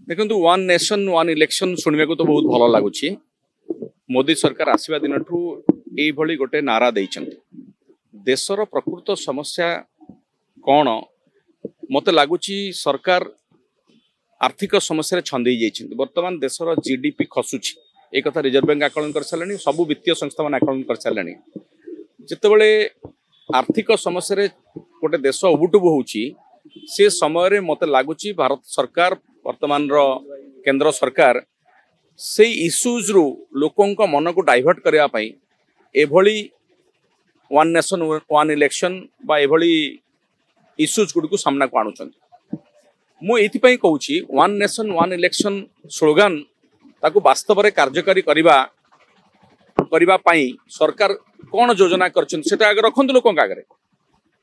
देखो one nation one election शुणा को तो बहुत भल लगुच मोदी सरकार आसवा दिन ठूँ गोटे नारा देइछन्ति देशर प्रकृत समस्या कौन मत लगुच सरकार आर्थिक समस्या छंदे जाइछन्ति वर्तमान देशर जीडीपी खसुची एक कथा रिजर्व बैंक आकलन कर सारे सबू वित्तीय संस्था मान आकलन कर सारे जितेबले आर्थिक समस्या गोटे देश उबुटुबु होउची से समय मत लगुच भारत सरकार वर्तमान केंद्र सरकार से इश्यूज रु लोकों मन को डाइवर्ट करने एभली वन नेशन वन इलेक्शन बा एभली इश्यूज गुड़ को सामना को आणुचंती मुझे कहूँ one nation one election slogan ताकू वास्तव में कार्यकारी करने सरकार कौन योजना कर आगे रखु लोकों आगे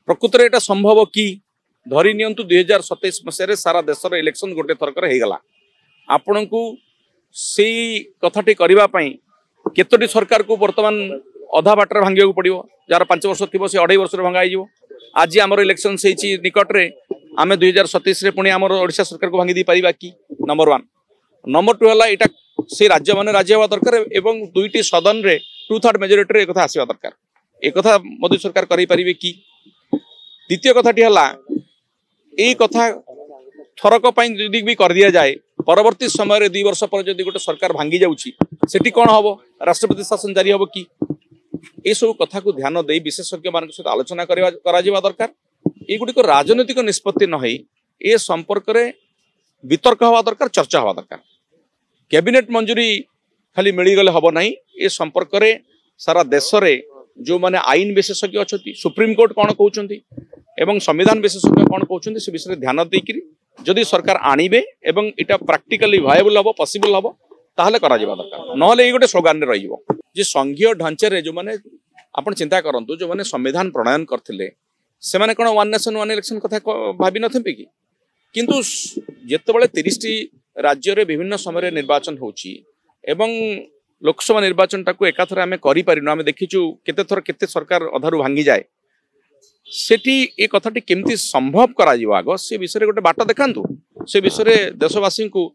प्रकृत में यहाँ संभव कि धरी नियंतु 2027 मसीह सारा देशर इलेक्शन गोटे थरकर होगला आपण को से कथाटी करने केतोटी सरकार को वर्तमान अधा बाटर भांगा पड़ो जार 5 वर्ष थी से 2.5 वर्ष भंगा हो आज आमर इलेक्शन से निकट में आम 2027 पुणी आम ओडिशा सरकार को भांगी दी पारिबा कि नंबर 1 नंबर 2 है यहाँ से राज्य मैंने राजी हवा दरकार एवं दुईटी सदन रे 2/3 मेजोरिटी एक आसवा दरकार एक कथा मोदी सरकार करें पारे कि द्वितीय कथाटी है यही कथा थरक यदि भी कर दिया जाए परवर्ती समय 2 वर्ष पर जब गोटे सरकार भांगी जाऊँगी कौन हम राष्ट्रपति शासन जारी हम कि ये सब कथा को ध्यान दे विशेषज्ञ मान सहित आलोचना करा दरकार युड़िक राजनैतिक निष्पत्ति न ए संपर्क में वितर्क हवा दरकार चर्चा हवा दरकार कैबिनेट मंजूरी खाली मिलगले हम ना ए संपर्क में सारा देश में जो माने आईन विशेषज्ञ अच्छा सुप्रीम कोर्ट कौन कहते एवं संविधान विशेषज्ञ कौन कहते से विषय ध्यान देकर जदि सरकार आणवे एवं इटा प्राक्टिकली वायबल हम पॉसिबल हम ताहले करा जिबा दरकार नहले ये गोटे स्लोगान रहिबो जे संघीय ढांचे जो माने आपण चिंता करंतु जो माने संविधान प्रणयन करथिले से माने कोन वन नेशन वन इलेक्शन कथा भाबी नथेबे कि किंतु जेतेबेले 30 राज्य रे विभिन्न समय निर्वाचन होची एवं लोकसभा निर्वाचन टाको एकाथरे आमे करि परिनु आमे देखिचु केते थर केते सरकार अधारु भांगी जाए सेठी ए कथाटी केमती संभव करा जिवो आगो से विषय गोटे बाट देखांतु से विषय देशवासी को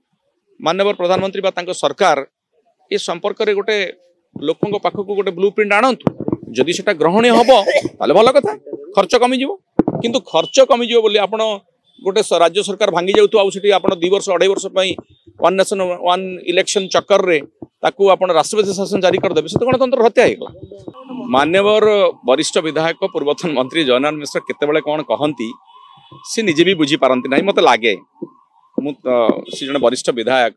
माननीय प्रधानमंत्री बा तांको सरकार ए संपर्क रे गोटे लोकों पाखक गोटे ब्लू प्रिंट आणंतु जदि सेटा ग्रहणीय हबो ताले भल कथा खर्च कमी जिवो किंतु खर्च कमी जिवो बोली आपण गोटे राज्य सरकार भांगी जाउतु आ सेठी आपण 2 वर्ष 2.5 वर्ष पई वन नेशन वन इलेक्शन चक्कर रे ताकू आपण राष्ट्रपति शासन जारी कर देबे से तो गणतंत्र हत्या हेगला माननीय वरिष्ठ विधायक पूर्वतन मंत्री जयनारायण मिश्र केतेबेले कौन कहती सी निजे भी बुझी पारती ना मत लगे सी जन वरिष्ठ विधायक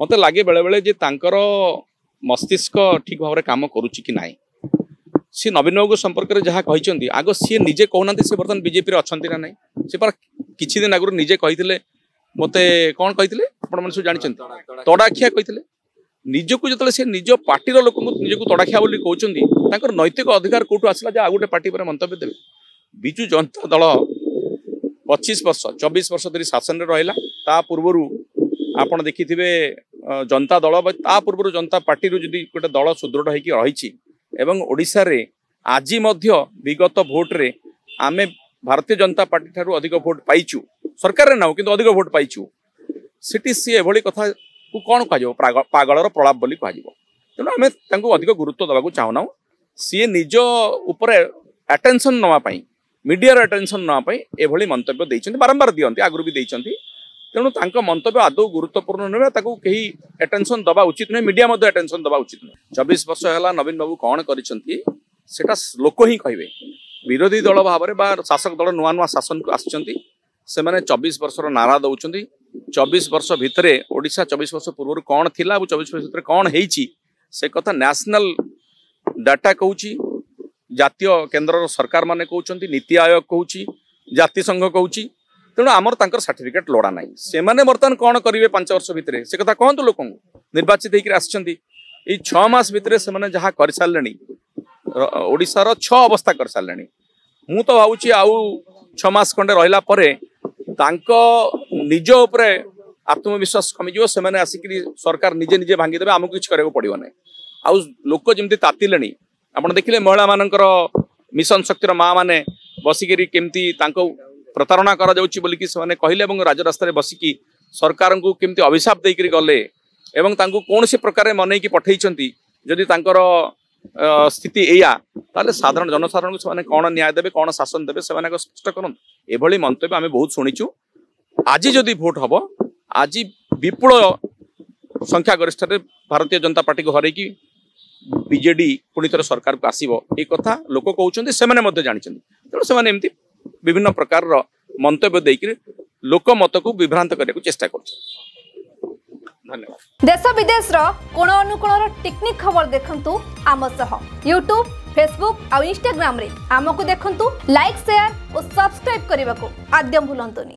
मत लगे बेले बेले जे तांकर मस्तिष्क ठीक भाव में काम करुच्ची कि ना सी नवीन बाबू संपर्क में जहाँ कहते आग सी निजे कहना सी बर्तमान बीजेपी अच्छा ना ना सी पर किछि दिन आगु निजे कही मत कौन कही आप जानते तड़ाखिया कही निजक जो से निज पार्टीर लोक निजक तड़ाखिया बोली कहते नैतिक अधिकार कौटू आसला जे आ गोटे पार्टी पर मंतव्य देवे विजु जनता दल 25 वर्ष 24 वर्ष धरी शासन में रहा ता पूर्वर आप देखि जनता दल ता पूर्व जनता पार्टी जदि गोटे दल सुदृढ़ होकर रही एवं ओडिशा रे आज विगत भोट रे आमे भारतीय जनता पार्टी ठारू अधिक भोट पाइचु सरकार रे ना किंतु अधिक भोट पाइचु सेठी सी एभली कथा को कौन कह पागलर प्रलाप बोली कह तेणु आम अधिक गुरुत्व देवाक चाहूना सी निज उपर अटेंशन नापी मीडिया अटेंशन नापी एभली मंतव्य देइछन्ति बारंबार दियंती आगुरी भी देइछन्ति तेणु तांको मंतव्य आदौ गुरुत्वपूर्ण नुहे ताकू कहीं अटेंशन दबा उचित नुहे मीडिया मध्य अटेंशन दबा उचित नुहे 24 वर्ष है नवीन बाबू कौन करिसेंति सेटा लोक ही कहे विरोधी दल भाव में शासक दल नुआ नुआ शासन को आसचंती से माने 24 वर्षर नारा दौरान 24 वर्ष भितर ओडिशा 24 वर्ष पूर्व कौन थिला 24 वर्ष भितर कौन हेइची से कथा नेशनल डाटा कहूची जातीय केंद्र सरकार माने कहउचंती नीति आयोग कहूची जाति संघ कहूची तेणु आमर तांकर सर्टिफिकेट लोड़ा ना से माने बर्तमान कौन करेंगे 5 वर्ष भितर से कथा कहतु लोक निर्वाचित होकर आसचंती 6 मास भितर से माने जहाँ कर सारे ओडिशार 6 अवस्था कर सारे मु तो भावुची आउ 6 मास खंडे रहिला परे तांको निज उपरे आत्मविश्वास कमिजो से माने आसिक सरकार निजे निजे भांगी देबे आमको किछ करे पड़ो ना आउ लोक जमती तातिले आप देखिले महिला मानकर मिशन शक्तिर माँ मैंने बसिकी केमती प्रतारणा करा बोलिकी से कहले राजरास्तार बसिकी सरकार को केमती अभिशाप देकर गले एवं तांको कौन से प्रकार मन की पठई जदि तांकर स्थिति एया ताले साधारण जनसाधारण को कौन न्याय देवे कौन शासन देवे से स्पष्ट करन एभली मंतव्य आम बहुत शुणीचु आज जदि भोट हम आज विपुल संख्या गरिष्ठ भारतीय जनता पार्टी को हरैकी बीजेडी पुणी थर सरकार को आसो ये कथा लोक कहते से जानते तेणु से एमती विभिन्न प्रकार मंतव्य देकर लोक मत को विभ्रांत करने को चेष्टा कर। धन्यवाद। देश विदेश कोण अनुकोण टेक्निक खबर देखंतु आम सह यूट्यूब फेसबुक और इंस्टाग्राम रे आमको देखंतु लाइक शेयर और सब्सक्राइब करने को आद्यम भूलंतुनी।